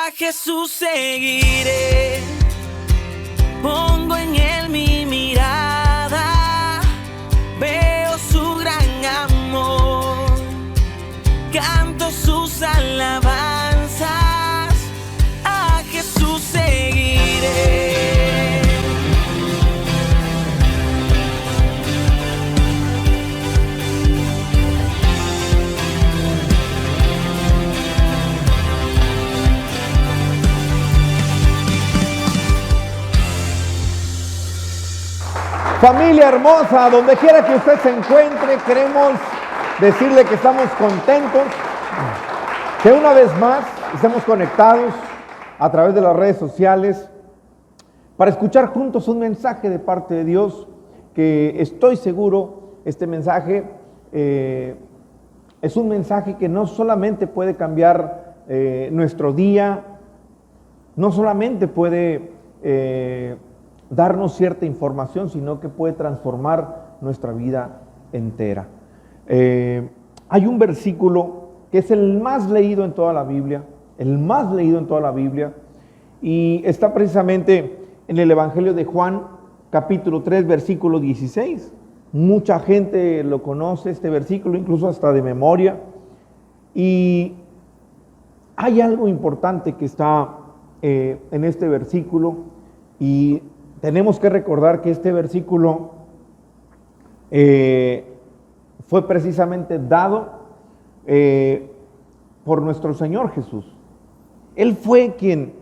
A Jesús seguiré, pongo en él mi mirada, veo su gran amor, canto sus alabanzas, a Jesús seguiré. Familia hermosa, donde quiera que usted se encuentre, queremos decirle que estamos contentos que una vez más estemos conectados a través de las redes sociales para escuchar juntos un mensaje de parte de Dios, que estoy seguro este mensaje es un mensaje que no solamente puede cambiar nuestro día, no solamente puede darnos cierta información, sino que puede transformar nuestra vida entera. Hay un versículo que es el más leído en toda la Biblia, y está precisamente en el Evangelio de Juan, capítulo 3, versículo 16. Mucha gente lo conoce, este versículo, incluso hasta de memoria, y hay algo importante que está en este versículo, y tenemos que recordar que este versículo fue precisamente dado por nuestro Señor Jesús. Él fue quien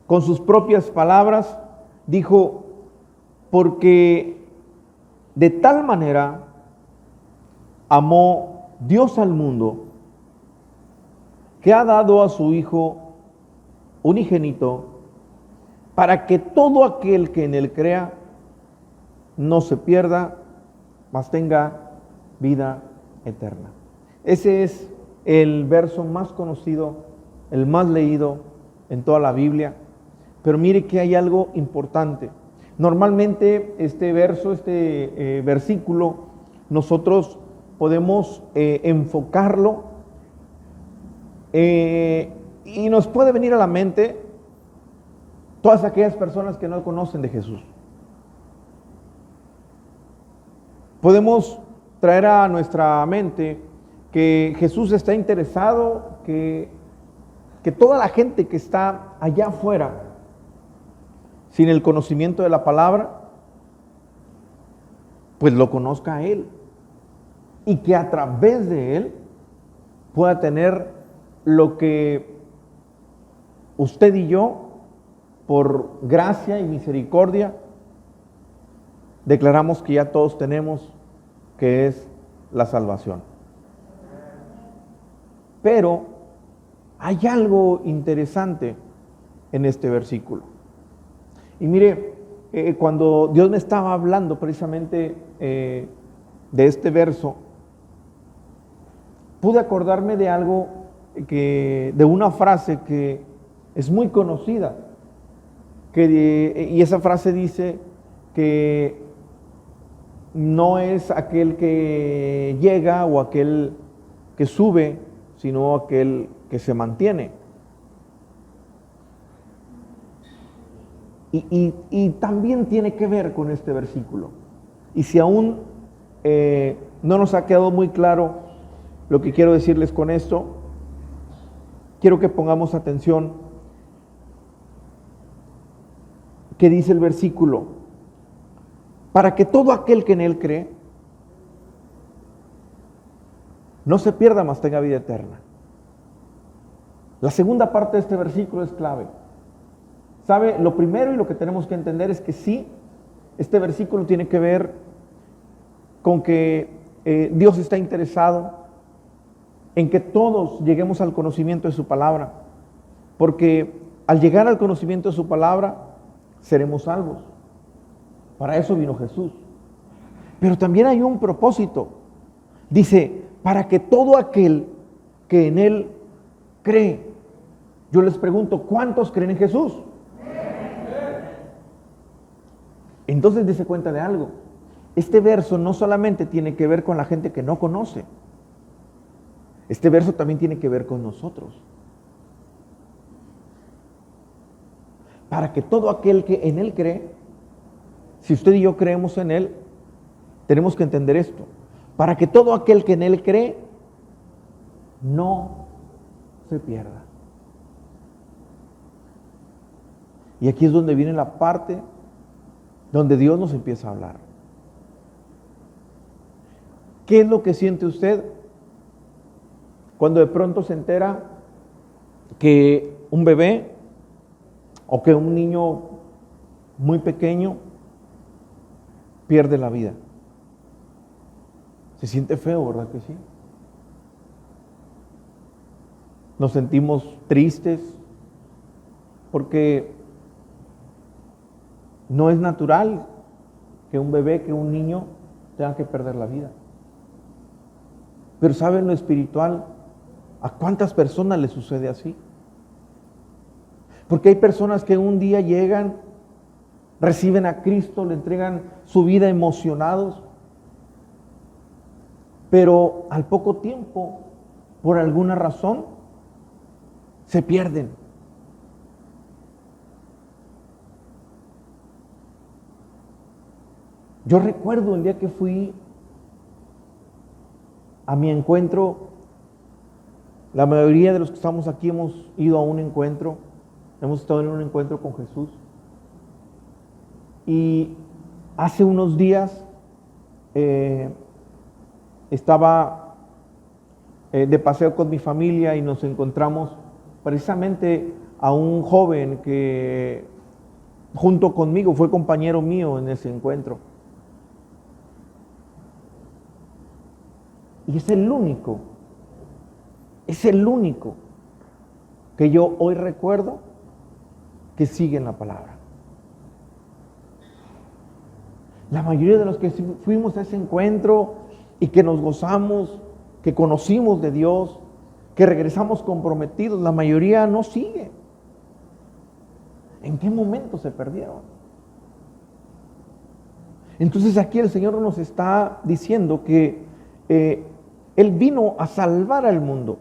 con sus propias palabras dijo: porque de tal manera amó Dios al mundo, que ha dado a su Hijo unigénito, para que todo aquel que en él crea no se pierda, mas tenga vida eterna. Ese es el verso más conocido, el más leído en toda la Biblia. Pero mire que hay algo importante. Normalmente este versículo, nosotros podemos enfocarlo y nos puede venir a la mente todas aquellas personas que no conocen de Jesús. Podemos traer a nuestra mente que Jesús está interesado que toda la gente que está allá afuera, sin el conocimiento de la palabra, pues lo conozca a Él, y que a través de Él pueda tener lo que usted y yo, por gracia y misericordia, declaramos que ya todos tenemos, que es la salvación. Pero hay algo interesante en este versículo. Y mire, cuando Dios me estaba hablando precisamente de este verso, pude acordarme de algo, de una frase que es muy conocida. Y esa frase dice que no es aquel que llega o aquel que sube, sino aquel que se mantiene. Y también tiene que ver con este versículo. Y si aún no nos ha quedado muy claro lo que quiero decirles con esto, quiero que pongamos atención. ¿Qué dice el versículo? Para que todo aquel que en él cree no se pierda, mas tenga vida eterna. La segunda parte de este versículo es clave. ¿Sabe? Lo primero y lo que tenemos que entender es que sí, este versículo tiene que ver con que Dios está interesado en que todos lleguemos al conocimiento de su palabra, porque al llegar al conocimiento de su palabra seremos salvos. Para eso vino Jesús. Pero también hay un propósito. Dice, para que todo aquel que en él cree. Yo les pregunto, ¿cuántos creen en Jesús? Entonces dése cuenta de algo. Este verso no solamente tiene que ver con la gente que no conoce. Este verso también tiene que ver con nosotros. para que todo aquel que en Él cree, si usted y yo creemos en Él, tenemos que entender esto, para que todo aquel que en Él cree, no se pierda. Y aquí es donde viene la parte donde Dios nos empieza a hablar. ¿Qué es lo que siente usted cuando de pronto se entera que un bebé o que un niño muy pequeño pierde la vida? Se siente feo, ¿verdad que sí? Nos sentimos tristes porque no es natural que un bebé, que un niño tenga que perder la vida. Pero ¿saben lo espiritual? ¿A cuántas personas les sucede así? Porque hay personas que un día llegan, reciben a Cristo, le entregan su vida emocionados, pero al poco tiempo, por alguna razón, se pierden. Yo recuerdo el día que fui a mi encuentro. La mayoría de los que estamos aquí hemos ido a un encuentro, hemos estado en un encuentro con Jesús. Y hace unos días estaba de paseo con mi familia y nos encontramos precisamente a un joven que junto conmigo fue compañero mío en ese encuentro. Y es el único que yo hoy recuerdo que sigue en la palabra. La mayoría de los que fuimos a ese encuentro y que nos gozamos, que conocimos de Dios, que regresamos comprometidos, la mayoría no sigue. ¿En qué momento se perdieron? Entonces aquí el Señor nos está diciendo que Él vino a salvar al mundo.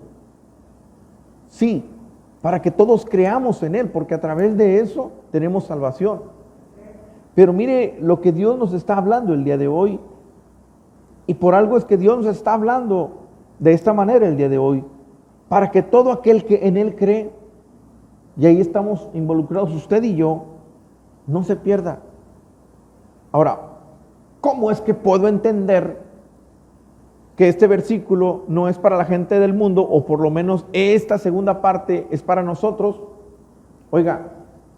Sí, para que todos creamos en Él, porque a través de eso tenemos salvación. Pero mire lo que Dios nos está hablando el día de hoy. Y por algo es que Dios nos está hablando de esta manera el día de hoy. Para que todo aquel que en Él cree, y ahí estamos involucrados usted y yo, no se pierda. Ahora, ¿cómo es que puedo entender que este versículo no es para la gente del mundo, o por lo menos esta segunda parte es para nosotros? Oiga,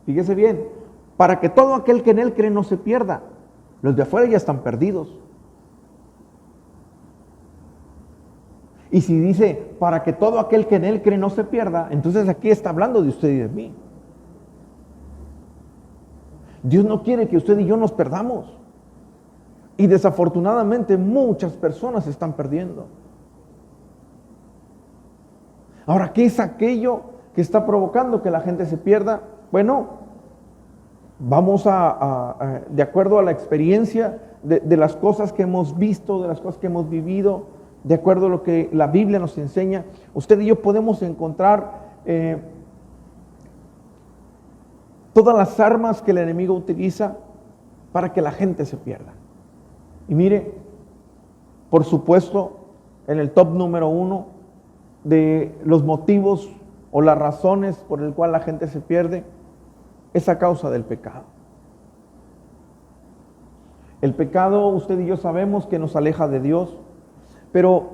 fíjese bien, para que todo aquel que en Él cree no se pierda. Los de afuera ya están perdidos. Y si dice, para que todo aquel que en Él cree no se pierda, entonces aquí está hablando de usted y de mí. Dios no quiere que usted y yo nos perdamos. Y desafortunadamente muchas personas se están perdiendo. Ahora, ¿qué es aquello que está provocando que la gente se pierda? Bueno, vamos de acuerdo a la experiencia de las cosas que hemos visto, de las cosas que hemos vivido, de acuerdo a lo que la Biblia nos enseña, usted y yo podemos encontrar todas las armas que el enemigo utiliza para que la gente se pierda. Y mire, por supuesto, en el top número 1 de los motivos o las razones por el cual la gente se pierde es a causa del pecado. El pecado, usted y yo sabemos que nos aleja de Dios, pero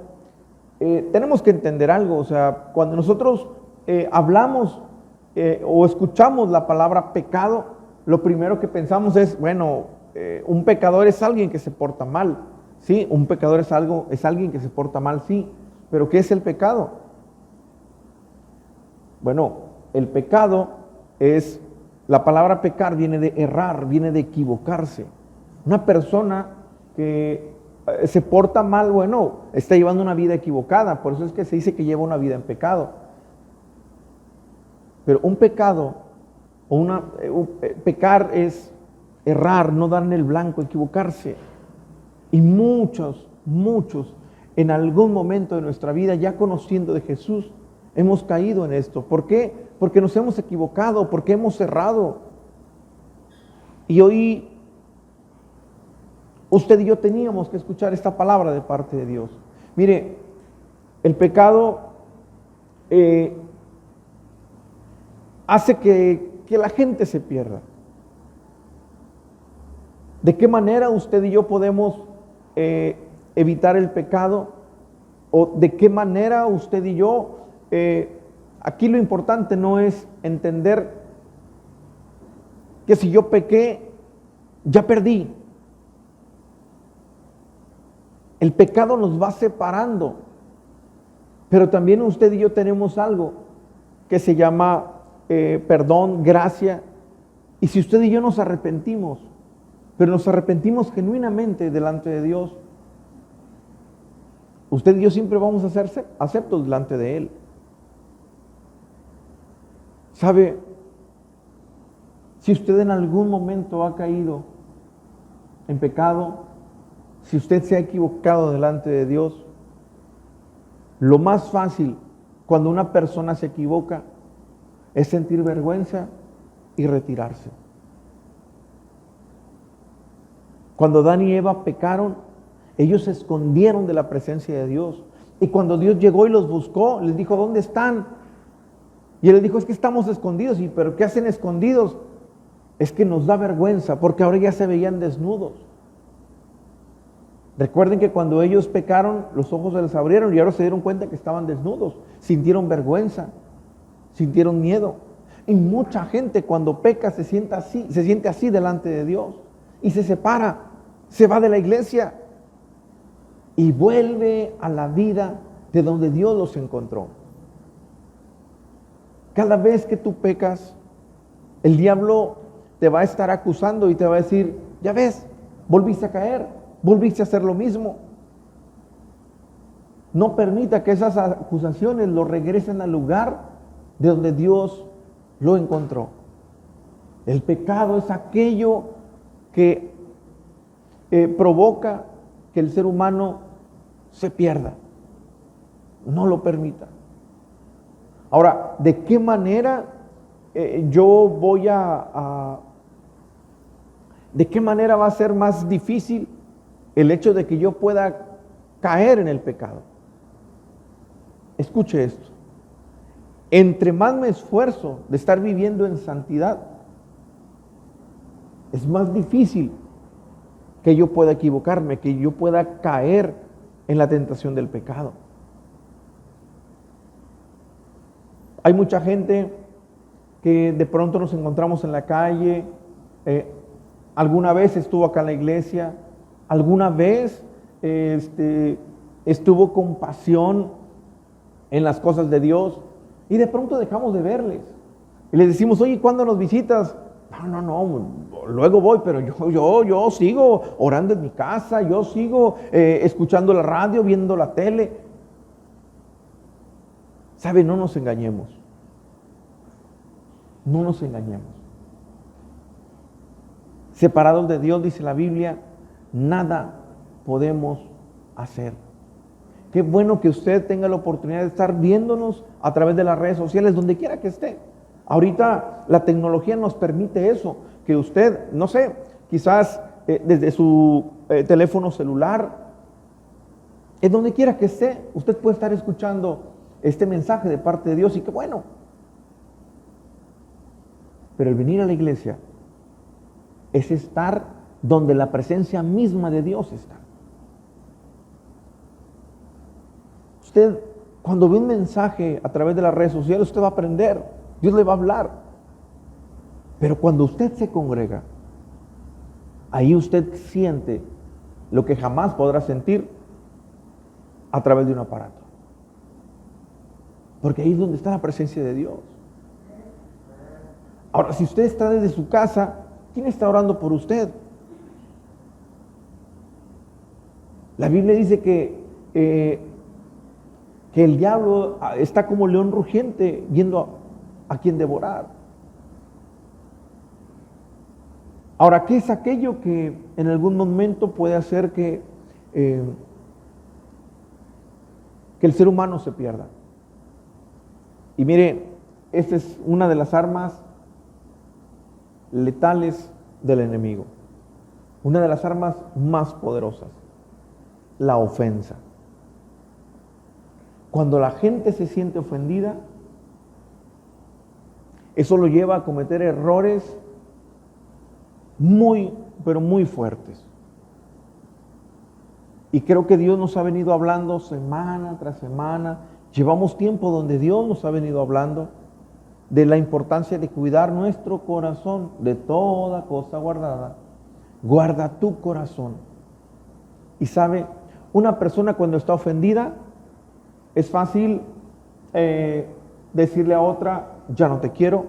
tenemos que entender algo. O sea, cuando nosotros hablamos o escuchamos la palabra pecado, lo primero que pensamos es, bueno, un pecador es alguien que se porta mal. Sí, un pecador es alguien que se porta mal, sí. Pero ¿qué es el pecado? Bueno, el pecado es, la palabra pecar viene de errar, viene de equivocarse. Una persona que se porta mal, bueno, está llevando una vida equivocada. Por eso es que se dice que lleva una vida en pecado. Pero un pecado, pecar es errar, no darle el blanco, equivocarse. Y muchos en algún momento de nuestra vida, ya conociendo de Jesús, hemos caído en esto. ¿Por qué? Porque nos hemos equivocado, porque hemos errado. Y hoy usted y yo teníamos que escuchar esta palabra de parte de Dios. Mire, el pecado hace que la gente se pierda. ¿De qué manera usted y yo podemos evitar el pecado? ¿O de qué manera usted y yo? Aquí lo importante no es entender que si yo pequé, ya perdí. El pecado nos va separando, pero también usted y yo tenemos algo que se llama perdón, gracia. Y si usted y yo nos arrepentimos, pero nos arrepentimos genuinamente delante de Dios, usted y yo siempre vamos a ser aceptos delante de Él. ¿Sabe? Si usted en algún momento ha caído en pecado, si usted se ha equivocado delante de Dios, lo más fácil cuando una persona se equivoca es sentir vergüenza y retirarse. Cuando Adán y Eva pecaron, ellos se escondieron de la presencia de Dios. Y cuando Dios llegó y los buscó, les dijo, ¿dónde están? Y él les dijo, es que estamos escondidos. ¿Y pero qué hacen escondidos? Es que nos da vergüenza, porque ahora ya se veían desnudos. Recuerden que cuando ellos pecaron, los ojos se les abrieron y ahora se dieron cuenta que estaban desnudos. Sintieron vergüenza, sintieron miedo. Y mucha gente cuando peca se siente así delante de Dios. Y se separa, se va de la iglesia y vuelve a la vida de donde Dios los encontró. Cada vez que tú pecas, el diablo te va a estar acusando y te va a decir, ya ves, volviste a caer, volviste a hacer lo mismo. No permita que esas acusaciones lo regresen al lugar de donde Dios lo encontró. El pecado es aquello que provoca que el ser humano se pierda. No lo permita. Ahora, ¿de qué manera yo voy de qué manera va a ser más difícil el hecho de que yo pueda caer en el pecado? Escuche esto. Entre más me esfuerzo de estar viviendo en santidad, es más difícil que yo pueda equivocarme, que yo pueda caer en la tentación del pecado. Hay mucha gente que de pronto nos encontramos en la calle, alguna vez estuvo acá en la iglesia, alguna vez estuvo con pasión en las cosas de Dios y de pronto dejamos de verles. Y les decimos, oye, ¿cuándo nos visitas? No, luego voy, pero yo sigo orando en mi casa, yo sigo escuchando la radio, viendo la tele. ¿Sabe? No nos engañemos. No nos engañemos. Separados de Dios, dice la Biblia, nada podemos hacer. Qué bueno que usted tenga la oportunidad de estar viéndonos a través de las redes sociales, donde quiera que esté. Ahorita la tecnología nos permite eso, que usted, no sé, quizás desde su teléfono celular, en donde quiera que esté, usted puede estar escuchando este mensaje de parte de Dios y qué bueno. Pero el venir a la iglesia es estar donde la presencia misma de Dios está. Usted, cuando ve un mensaje a través de las redes sociales, usted va a aprender. Dios le va a hablar. Pero cuando usted se congrega, ahí usted siente lo que jamás podrá sentir a través de un aparato. Porque ahí es donde está la presencia de Dios. Ahora, si usted está desde su casa, ¿quién está orando por usted? La Biblia dice que el diablo está como león rugiente viendo a quien devorar. Ahora, ¿qué es aquello que en algún momento puede hacer que el ser humano se pierda? Y mire, esta es una de las armas letales del enemigo. Una de las armas más poderosas, la ofensa. Cuando la gente se siente ofendida, eso lo lleva a cometer errores muy, pero muy fuertes. Y creo que Dios nos ha venido hablando semana tras semana. Llevamos tiempo donde Dios nos ha venido hablando de la importancia de cuidar nuestro corazón de toda cosa guardada. Guarda tu corazón. Y sabe, una persona cuando está ofendida, es fácil decirle a otra, ya no te quiero.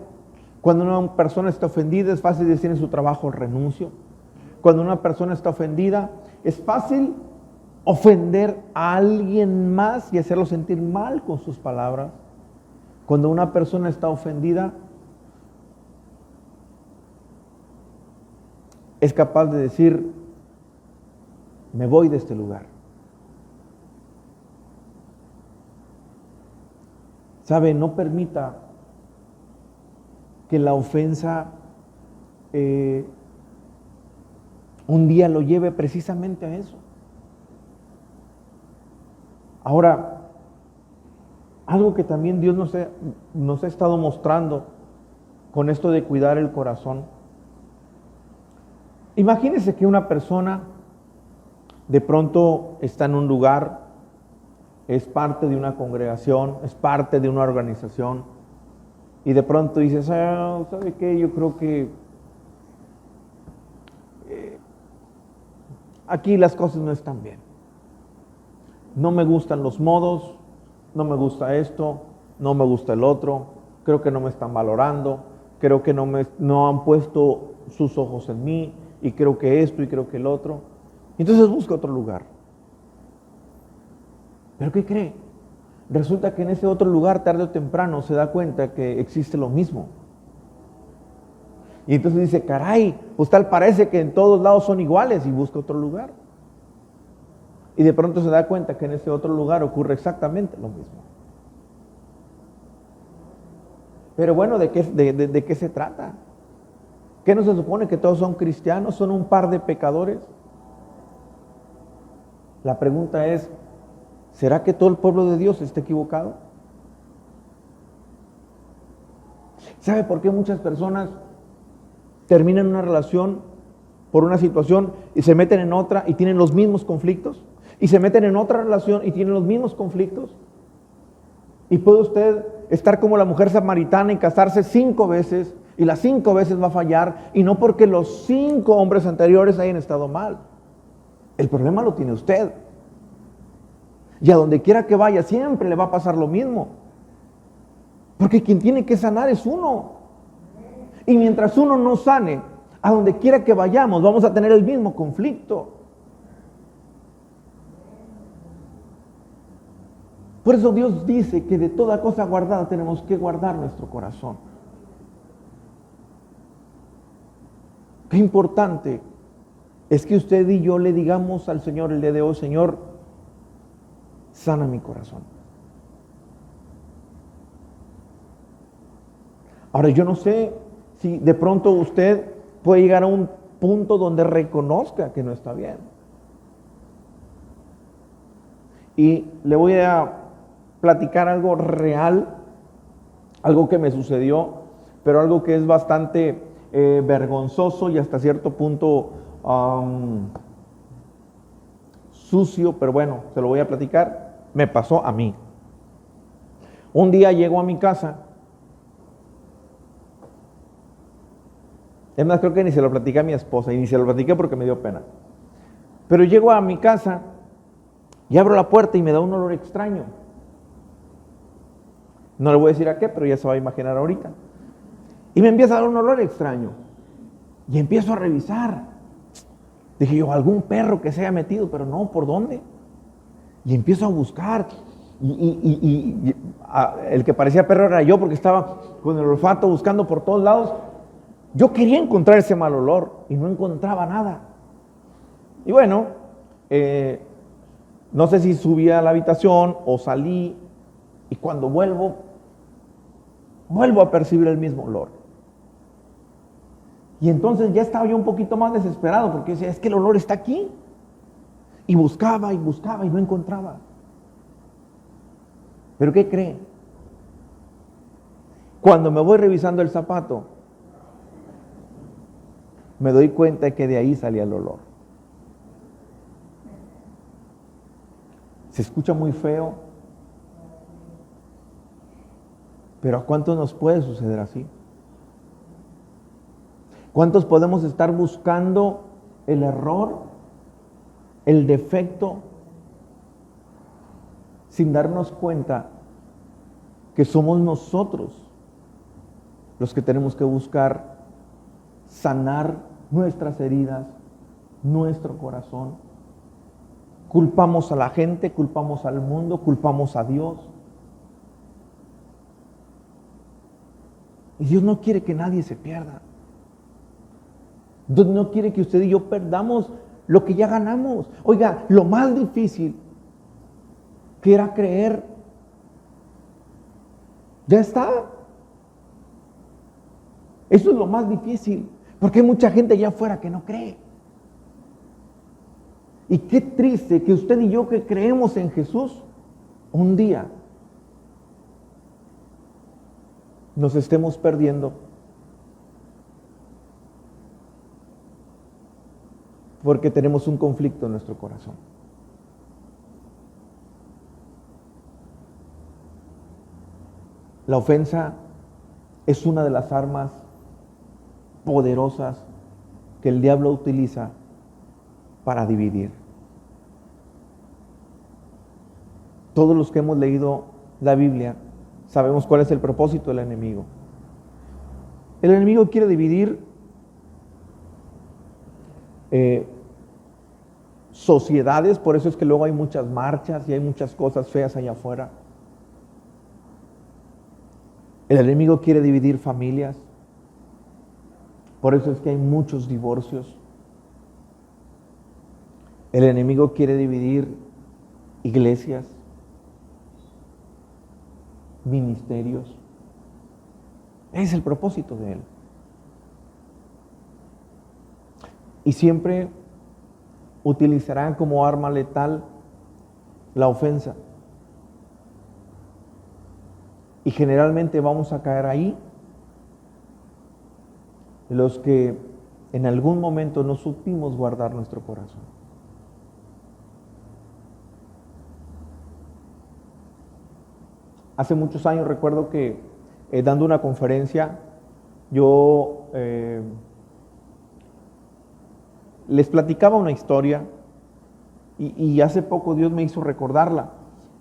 Cuando una persona está ofendida, es fácil decir en su trabajo, renuncio. Cuando una persona está ofendida, es fácil ofender a alguien más y hacerlo sentir mal con sus palabras. Cuando una persona está ofendida, es capaz de decir, me voy de este lugar. ¿Sabe? No permita que la ofensa un día lo lleve precisamente a eso. Ahora, algo que también Dios nos ha estado mostrando con esto de cuidar el corazón. Imagínese que una persona de pronto está en un lugar, es parte de una congregación, es parte de una organización, y de pronto dices, ¿sabe qué? Yo creo que aquí las cosas no están bien. No me gustan los modos, no me gusta esto, no me gusta el otro, creo que no me están valorando, creo que no han puesto sus ojos en mí, y creo que esto y creo que el otro. Entonces busca otro lugar. ¿Pero qué cree? Resulta que en ese otro lugar, tarde o temprano, se da cuenta que existe lo mismo. Y entonces dice, caray, pues tal parece que en todos lados son iguales, y busca otro lugar. Y de pronto se da cuenta que en ese otro lugar ocurre exactamente lo mismo. Pero bueno, ¿de qué se trata? ¿Qué no se supone que todos son cristianos? ¿Son un par de pecadores? La pregunta es, ¿será que todo el pueblo de Dios está equivocado? ¿Sabe por qué muchas personas terminan una relación por una situación y se meten en otra y tienen los mismos conflictos? Y se meten en otra relación y tienen los mismos conflictos. Y puede usted estar como la mujer samaritana y casarse 5 veces, y las 5 veces va a fallar, y no porque los 5 hombres anteriores hayan estado mal. El problema lo tiene usted. Y a donde quiera que vaya siempre le va a pasar lo mismo. Porque quien tiene que sanar es uno. Y mientras uno no sane, a donde quiera que vayamos vamos a tener el mismo conflicto. Por eso Dios dice que de toda cosa guardada tenemos que guardar nuestro corazón. Qué importante es que usted y yo le digamos al Señor el día de hoy, Señor, sana mi corazón. Ahora, yo no sé si de pronto usted puede llegar a un punto donde reconozca que no está bien. Y le voy a platicar algo real, algo que me sucedió, pero algo que es bastante vergonzoso y hasta cierto punto sucio, pero bueno, se lo voy a platicar. Me pasó a mí. Un día llego a mi casa. Es más, creo que ni se lo platiqué a mi esposa, y ni se lo platiqué porque me dio pena. Pero llego a mi casa y abro la puerta y me da un olor extraño. No le voy a decir a qué, pero ya se va a imaginar ahorita. Y me empieza a dar un olor extraño. Y empiezo a revisar. Dije yo, algún perro que se haya metido, pero no, ¿por dónde? Y empiezo a buscar. Y el que parecía perro era yo, porque estaba con el olfato buscando por todos lados. Yo quería encontrar ese mal olor y no encontraba nada. Y bueno, no sé si subí a la habitación o salí, y cuando vuelvo a percibir el mismo olor. Y entonces ya estaba yo un poquito más desesperado porque decía, es que el olor está aquí. Y buscaba y no encontraba. ¿Pero qué cree? Cuando me voy revisando el zapato, me doy cuenta que de ahí salía el olor. Se escucha muy feo, pero ¿a cuántos nos puede suceder así? ¿Cuántos podemos estar buscando el error, el defecto, sin darnos cuenta que somos nosotros los que tenemos que buscar sanar nuestras heridas, nuestro corazón? Culpamos a la gente, culpamos al mundo, culpamos a Dios. Y Dios no quiere que nadie se pierda. Dios no quiere que usted y yo perdamos lo que ya ganamos. Oiga, lo más difícil que era creer, ya está. Eso es lo más difícil, porque hay mucha gente allá afuera que no cree. Y qué triste que usted y yo que creemos en Jesús, un día nos estemos perdiendo porque tenemos un conflicto en nuestro corazón. La ofensa es una de las armas poderosas que el diablo utiliza para dividir. Todos los que hemos leído la Biblia sabemos cuál es el propósito del enemigo. El enemigo quiere dividir sociedades, por eso es que luego hay muchas marchas y hay muchas cosas feas allá afuera. El enemigo quiere dividir familias, por eso es que hay muchos divorcios. El enemigo quiere dividir iglesias, ministerios. Es el propósito de él. Y siempre utilizarán como arma letal la ofensa. Y generalmente vamos a caer ahí los que en algún momento no supimos guardar nuestro corazón. Hace muchos años recuerdo que dando una conferencia, yo les platicaba una historia y hace poco Dios me hizo recordarla,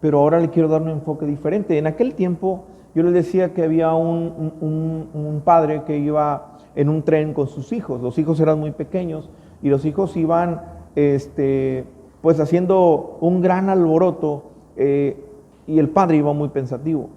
pero ahora le quiero dar un enfoque diferente. En aquel tiempo yo les decía que había un padre que iba en un tren con sus hijos. Los hijos eran muy pequeños y los hijos iban pues haciendo un gran alboroto y el padre iba muy pensativo.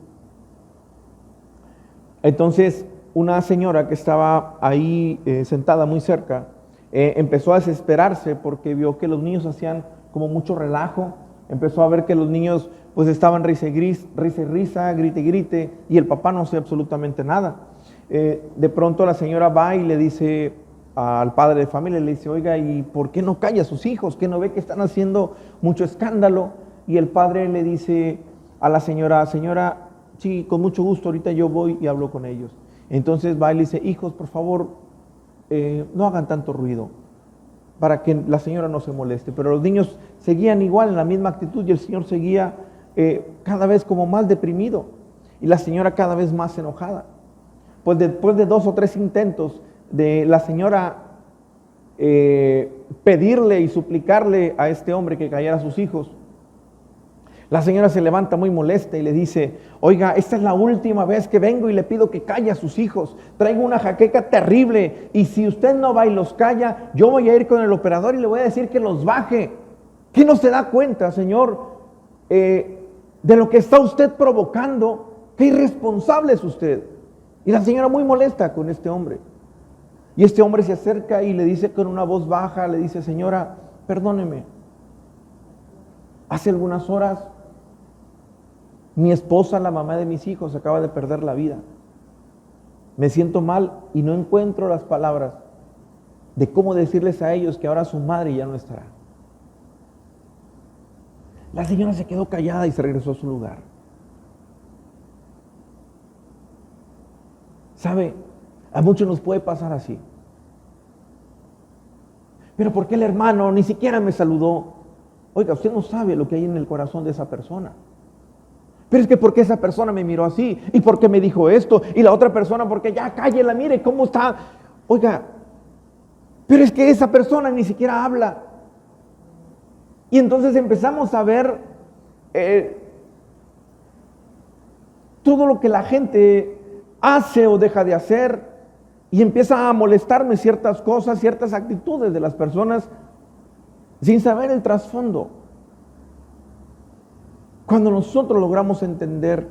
Entonces una señora que estaba ahí sentada muy cerca empezó a desesperarse porque vio que los niños hacían como mucho relajo. Empezó a ver que los niños pues estaban risa y risa, grite y grite, y el papá no hacía absolutamente nada. De pronto la señora va y le dice al padre de familia, le dice, oiga, ¿y por qué no calla a sus hijos? ¿Qué no ve que están haciendo mucho escándalo? Y el padre le dice a la señora, sí, con mucho gusto, ahorita yo voy y hablo con ellos. Entonces va y le dice, hijos, por favor, no hagan tanto ruido, para que la señora no se moleste. Pero los niños seguían igual en la misma actitud y el señor seguía cada vez como más deprimido y la señora cada vez más enojada. Pues después de 2 o 3 intentos de la señora pedirle y suplicarle a este hombre que callara a sus hijos, la señora se levanta muy molesta y le dice, oiga, esta es la última vez que vengo y le pido que calle a sus hijos. Traigo una jaqueca terrible y si usted no va y los calla, yo voy a ir con el operador y le voy a decir que los baje. ¿Qué no se da cuenta, señor, de lo que está usted provocando? ¡Qué irresponsable es usted! Y la señora muy molesta con este hombre. Y este hombre se acerca y le dice con una voz baja, le dice, señora, perdóneme. Hace algunas horas mi esposa, la mamá de mis hijos, acaba de perder la vida. Me siento mal y no encuentro las palabras de cómo decirles a ellos que ahora su madre ya no estará. La señora se quedó callada y se regresó a su lugar. ¿Sabe? A muchos nos puede pasar así. Pero ¿por qué el hermano ni siquiera me saludó? Oiga, usted no sabe lo que hay en el corazón de esa persona. Pero es que ¿por qué esa persona me miró así? ¿Y por qué me dijo esto? Y la otra persona, porque ya cállela, mire cómo está. Oiga, pero es que esa persona ni siquiera habla. Y entonces empezamos a ver todo lo que la gente hace o deja de hacer. Y empieza a molestarme ciertas cosas, ciertas actitudes de las personas sin saber el trasfondo. Cuando nosotros logramos entender,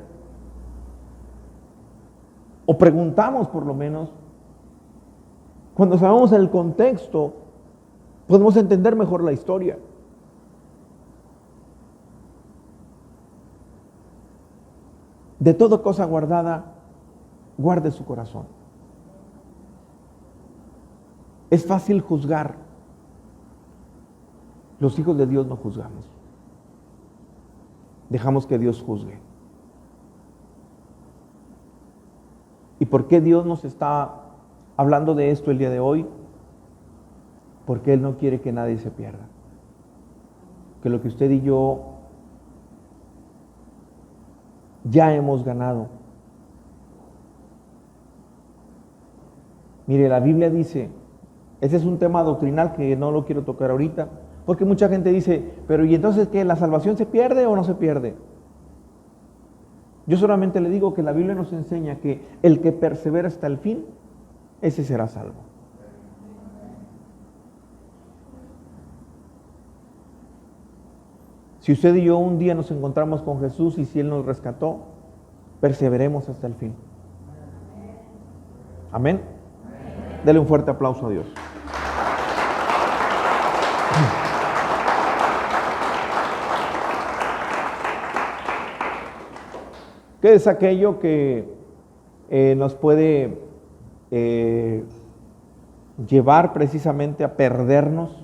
o preguntamos por lo menos, cuando sabemos el contexto, podemos entender mejor la historia. De toda cosa guardada, guarde su corazón. Es fácil juzgar. Los hijos de Dios no juzgamos. Dejamos que Dios juzgue. ¿Y por qué Dios nos está hablando de esto el día de hoy? Porque Él no quiere que nadie se pierda. Que lo que usted y yo ya hemos ganado. Mire, la Biblia dice, ese es un tema doctrinal que no lo quiero tocar ahorita, porque mucha gente dice, pero ¿y entonces qué? ¿La salvación se pierde o no se pierde? Yo solamente le digo que la Biblia nos enseña que el que persevera hasta el fin, ese será salvo. Si usted y yo un día nos encontramos con Jesús y si Él nos rescató, perseveremos hasta el fin. Amén. Dele un fuerte aplauso a Dios. ¿Qué es aquello que nos puede llevar precisamente a perdernos?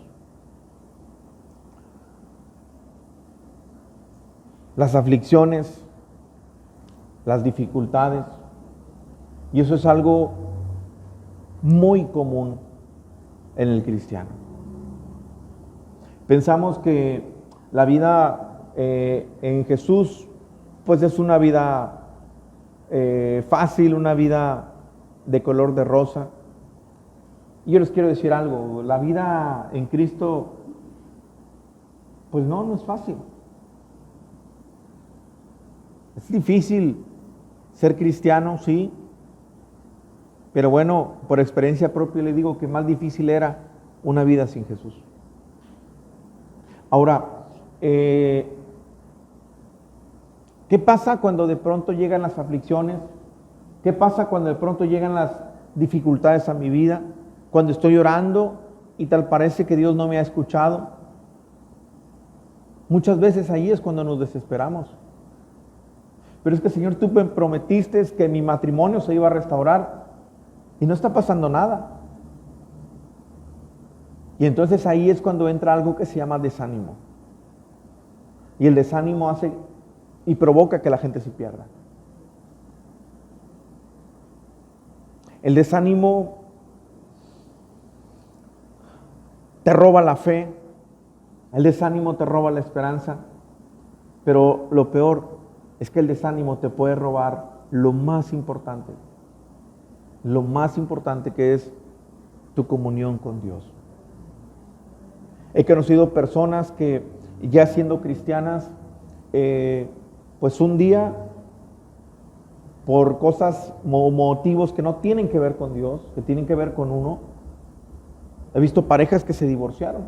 Las aflicciones, las dificultades, y eso es algo muy común en el cristiano. Pensamos que la vida en Jesús pues es una vida fácil, una vida de color de rosa. Y yo les quiero decir algo, la vida en Cristo pues no es fácil. Es difícil ser cristiano, sí, pero bueno, por experiencia propia le digo que más difícil era una vida sin Jesús. Ahora, ¿qué pasa cuando de pronto llegan las aflicciones? ¿Qué pasa cuando de pronto llegan las dificultades a mi vida? Cuando estoy orando y tal parece que Dios no me ha escuchado. Muchas veces ahí es cuando nos desesperamos. Pero es que, Señor, tú me prometiste que mi matrimonio se iba a restaurar y no está pasando nada. Y entonces ahí es cuando entra algo que se llama desánimo. Y el desánimo hace y provoca que la gente se pierda. El desánimo te roba la fe, el desánimo te roba la esperanza, pero lo peor es que el desánimo te puede robar lo más importante que es tu comunión con Dios. He conocido personas que ya siendo cristianas, pues un día, por cosas o motivos que no tienen que ver con Dios, que tienen que ver con uno, he visto parejas que se divorciaron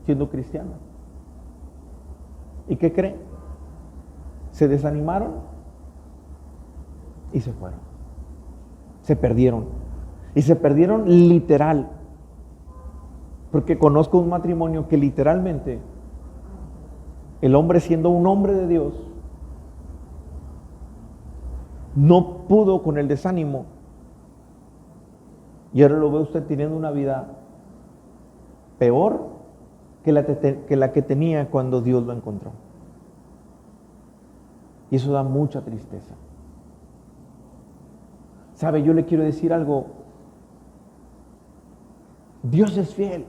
siendo cristianas. ¿Y qué creen? Se desanimaron y se fueron. Se perdieron. Y se perdieron literal. Porque conozco un matrimonio que literalmente el hombre, siendo un hombre de Dios, no pudo con el desánimo. Y ahora lo ve usted teniendo una vida peor que la que tenía cuando Dios lo encontró. Y eso da mucha tristeza. ¿Sabe? Yo le quiero decir algo. Dios es fiel.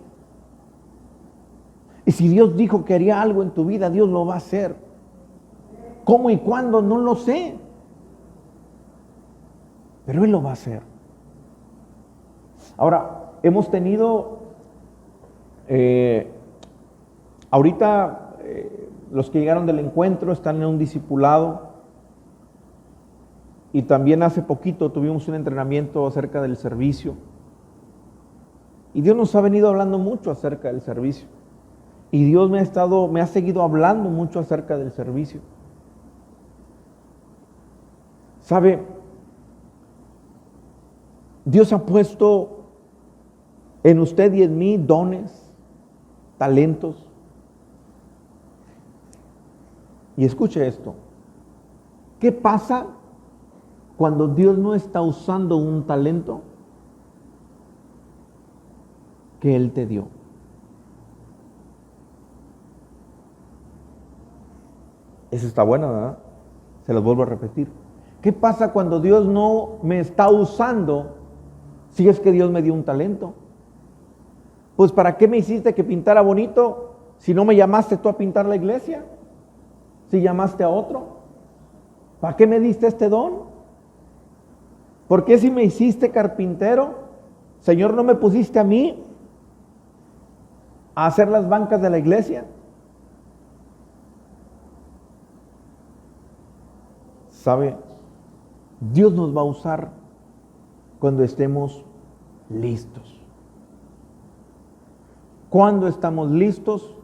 Y si Dios dijo que haría algo en tu vida, Dios lo va a hacer. ¿Cómo y cuándo? No lo sé. Pero Él lo va a hacer. Ahora, hemos tenido, ahorita los que llegaron del encuentro están en un discipulado. Y también hace poquito tuvimos un entrenamiento acerca del servicio. Y Dios nos ha venido hablando mucho acerca del servicio. Y Dios me ha seguido hablando mucho acerca del servicio. ¿Sabe? Dios ha puesto en usted y en mí dones, talentos. Y escuche esto. ¿Qué pasa cuando Dios no está usando un talento que Él te dio? Eso está bueno, ¿verdad? Se los vuelvo a repetir. ¿Qué pasa cuando Dios no me está usando si es que Dios me dio un talento? Pues ¿para qué me hiciste que pintara bonito si no me llamaste tú a pintar la iglesia? Si llamaste a otro. ¿Para qué me diste este don? ¿Por qué si me hiciste carpintero, Señor, no me pusiste a mí a hacer las bancas de la iglesia? ¿Sabe? Dios nos va a usar cuando estemos listos. ¿Cuándo estamos listos?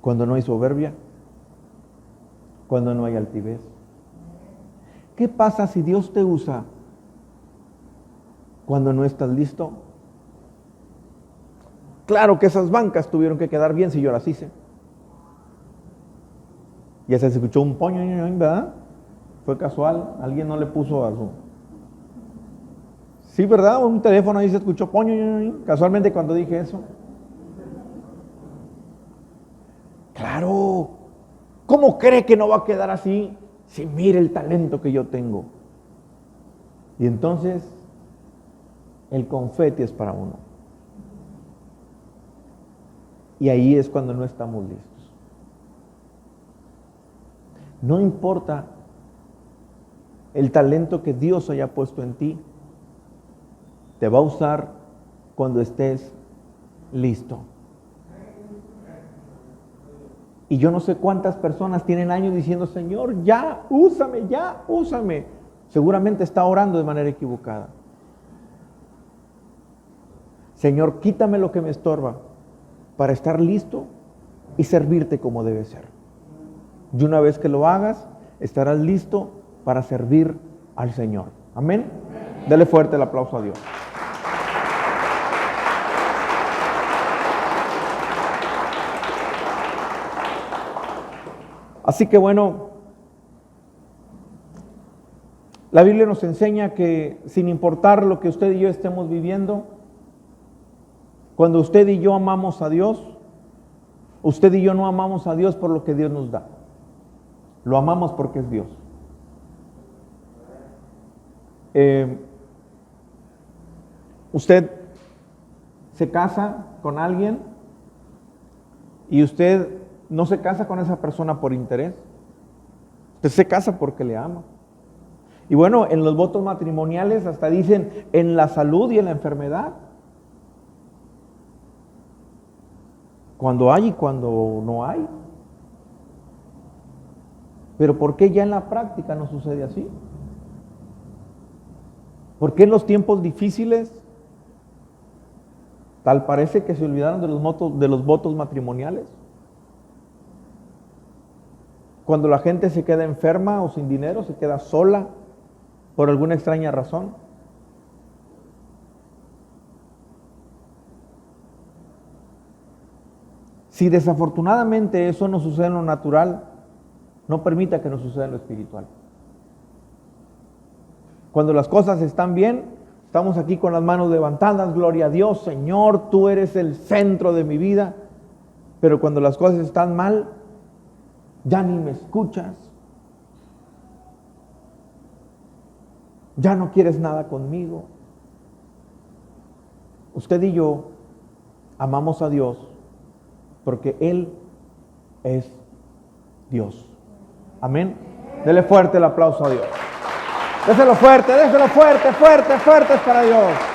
Cuando no hay soberbia, cuando no hay altivez. ¿Qué pasa si Dios te usa cuando no estás listo? Claro que esas bancas tuvieron que quedar bien si yo las hice. Ya se escuchó un poño, ¿verdad? Fue casual, alguien no le puso a su... Sí, ¿verdad? Un teléfono ahí se escuchó poño, casualmente cuando dije eso. Claro, ¿cómo cree que no va a quedar así? Si mire el talento que yo tengo. Y entonces, el confeti es para uno. Y ahí es cuando no estamos listos. No importa el talento que Dios haya puesto en ti, te va a usar cuando estés listo. Y yo no sé cuántas personas tienen años diciendo, Señor, ya, úsame, ya, úsame. Seguramente está orando de manera equivocada. Señor, quítame lo que me estorba para estar listo y servirte como debe ser. Y una vez que lo hagas, estarás listo para servir al Señor. Amén. Dele fuerte el aplauso a Dios. Así que bueno, la Biblia nos enseña que sin importar lo que usted y yo estemos viviendo, cuando usted y yo amamos a Dios, usted y yo no amamos a Dios por lo que Dios nos da. Lo amamos porque es Dios. Usted se casa con alguien y usted no se casa con esa persona por interés. Usted se casa porque le ama. Y bueno, en los votos matrimoniales hasta dicen en la salud y en la enfermedad. Cuando hay y cuando no hay. Pero ¿por qué ya en la práctica no sucede así? ¿Por qué en los tiempos difíciles tal parece que se olvidaron de los votos matrimoniales? Cuando la gente se queda enferma o sin dinero, se queda sola por alguna extraña razón. Si desafortunadamente eso no sucede en lo natural, no permita que no suceda en lo espiritual. Cuando las cosas están bien, Estamos aquí con las manos levantadas, gloria a Dios, Señor, tú eres el centro de mi vida. Pero cuando las cosas están mal, ya ni me escuchas. Ya no quieres nada conmigo. Usted y yo amamos a Dios porque Él es Dios. Amén. Dele fuerte el aplauso a Dios. Déselo fuerte, fuertes para Dios.